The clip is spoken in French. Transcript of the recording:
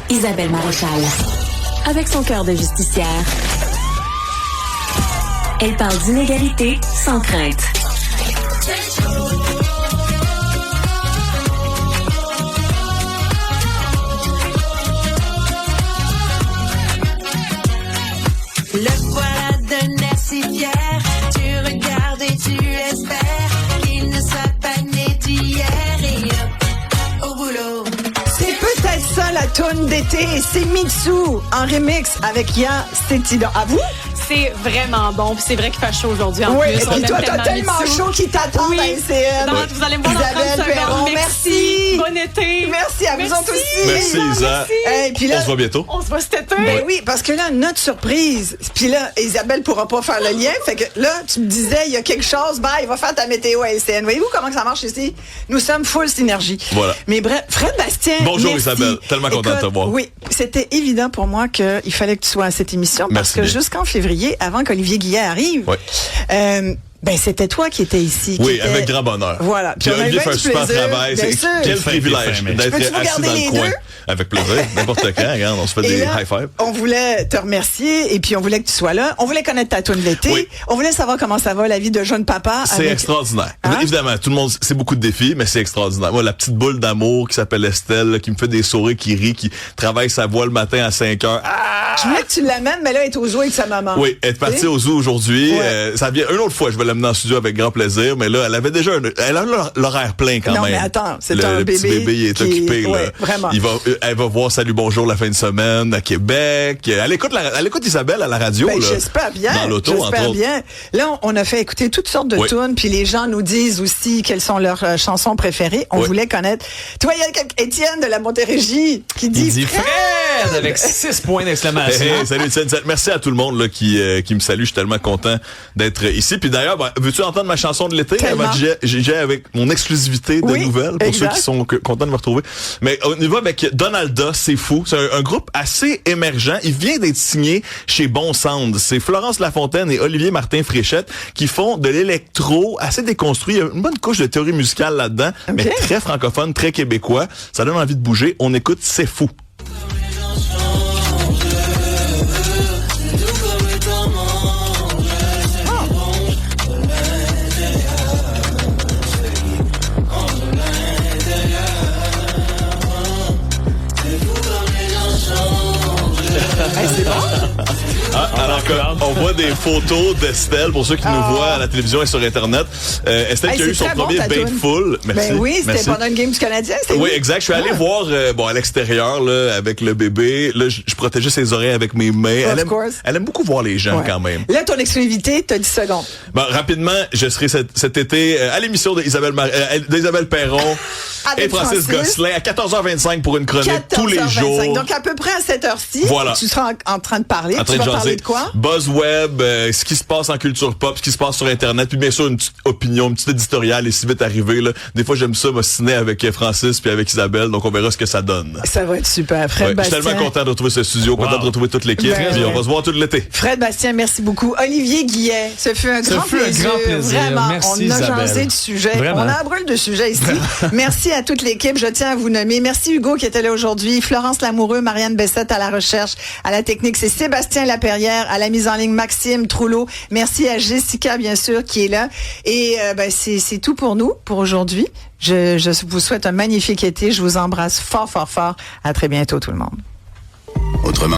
Isabelle Maréchal. Avec son cœur de justicière, elle parle d'inégalité sans crainte. Le voilà d'un air si fier, tu regardes et tu espères qu'il ne soit pas né d'hier et hop, au boulot. C'est peut-être ça la toune d'été, c'est Mitsu en remix avec Ya Stetida. À vous? C'est vraiment bon. Puis c'est vrai qu'il fait chaud aujourd'hui en Oui, plus. et puis toi, t'as tellement Mitsu. chaud qui t'attend à LCN. Non, vous allez me voir dans 30 Isabelle secondes. Perron, merci. Bon été. Merci à vous autres aussi. Merci, Isa. Et puis là, On se voit bientôt. On se voit cet été. ben oui, parce que là, notre surprise, puis là, Isabelle pourra pas faire le lien, fait que là, tu me disais, il y a quelque chose, il va faire ta météo à LCN. Voyez-vous comment que ça marche ici? Nous sommes full synergie. Voilà. Mais bref, Fred Bastien, Bonjour, merci. Isabelle. Tellement content de te voir. Oui, c'était évident pour moi qu'il fallait que tu sois à cette émission, parce Merci que bien. jusqu'en février, avant qu'Olivier Guillet arrive, Oui. ben c'était toi qui étais ici. qui Oui, était- avec grand bonheur. Voilà. Puis on a eu Olivier bien fait un du super plaisir, travail. bien C'est sûr. quel Fin, privilège fin, mais- d'être Peux-tu vous assis garder dans les le coin. deux? Avec plaisir. N'importe quand, regarde, on se fait Et des là, high five. on voulait te remercier et puis on voulait que tu sois là. On voulait connaître ta toune d'été. Oui. On voulait savoir comment ça va, la vie de jeune papa. C'est avec- extraordinaire. Hein? Évidemment, tout le monde, c'est beaucoup de défis, mais c'est extraordinaire. Moi, la petite boule d'amour qui s'appelle Estelle, là, qui me fait des sourires, qui rit, qui travaille sa voix le matin à 5 heures. Ah! Je voulais que tu l'amènes, mais là, elle est au zoo avec sa maman. Oui, elle est partie Tu sais? au zoo aujourd'hui. Ouais. Ça vient une autre fois, je vais l'amener en studio avec grand plaisir, mais là, elle avait déjà elle a l'horaire plein quand Non, même. mais attends, c'est le, un le petit bébé bébé il est qui- occupé ouais, là. vraiment. Elle va voir Salut Bonjour la fin de semaine à Québec. Elle écoute Isabelle à la radio Ben, là. j'espère bien. Dans l'auto entre J'espère autres. bien. Là, on a fait écouter toutes sortes de Oui. tunes, puis les gens nous disent aussi quelles sont leurs chansons préférées. On Oui. voulait connaître. Toi, il y a Étienne de la Montérégie qui dit, Il dit Fred avec 6 points d'exclamation. Hey, salut Étienne. Merci à tout le monde là, qui me salue. Je suis tellement content d'être ici. Puis d'ailleurs, veux-tu entendre ma chanson de l'été? Tellement. Avant que j'ai avec mon exclusivité de Oui, nouvelles pour exact. ceux qui sont contents de me retrouver. Mais on y va avec Donalda, c'est fou. C'est un groupe assez émergent. Il vient d'être signé chez Bon Sound. C'est Florence Lafontaine et Olivier Martin Fréchette qui font de l'électro assez déconstruit. Il y a une bonne couche de théorie musicale là-dedans, mais très francophone, très québécois. Ça donne envie de bouger. On écoute C'est fou. Alors qu'on voit des photos d'Estelle, pour ceux qui nous voient à la télévision et sur Internet. Estelle Hey, qui a eu c'est son très bon, premier ta bain toune. full. Merci. Ben oui, c'était merci. pendant une game du Canadien. c'était Oui, où? exact. Je suis allé Ah. voir à l'extérieur là, avec le bébé. Là, je protégeais ses oreilles avec mes mains. Of course. Elle aime beaucoup voir les gens Ouais. quand même. Là, ton exclusivité, t'as 10 secondes. Bon, rapidement, je serai cet été à l'émission d'Isabelle Perron Avec et Francis Gosselin à 14h25 pour une chronique tous les 14h25. jours. Donc, à peu près à cette heure-ci, Voilà. tu seras en train de parler. En train Tu vas de parler jaser. de quoi? Buzzweb, ce qui se passe en culture pop, ce qui se passe sur Internet, puis bien sûr une petite opinion, une petite éditoriale et si vite arrivé. Là. Des fois, j'aime ça m'ostiner avec Francis puis avec Isabelle, donc on verra ce que ça donne. Ça va être super. Fred Ouais, je suis Bastien. tellement content de retrouver ce studio, content de retrouver toute l'équipe, Ben, puis on ouais. va se voir tout l'été. Fred Bastien, merci beaucoup. Olivier Guillet, ce fut un grand plaisir. Vraiment, Merci, on a Isabelle. jasé de sujets. Vraiment. On a un brûle de sujets ici. Merci à toute l'équipe. Je tiens à vous nommer. Merci Hugo qui était là aujourd'hui. Florence Lamoureux, Marianne Bessette à la recherche, à la technique. C'est Sébastien Laperrière, à la mise en ligne Maxime Troulot. Merci à Jessica, bien sûr, qui est là. Et c'est tout pour nous, pour aujourd'hui. Je vous souhaite un magnifique été. Je vous embrasse fort, fort, fort. À très bientôt, tout le monde. Autrement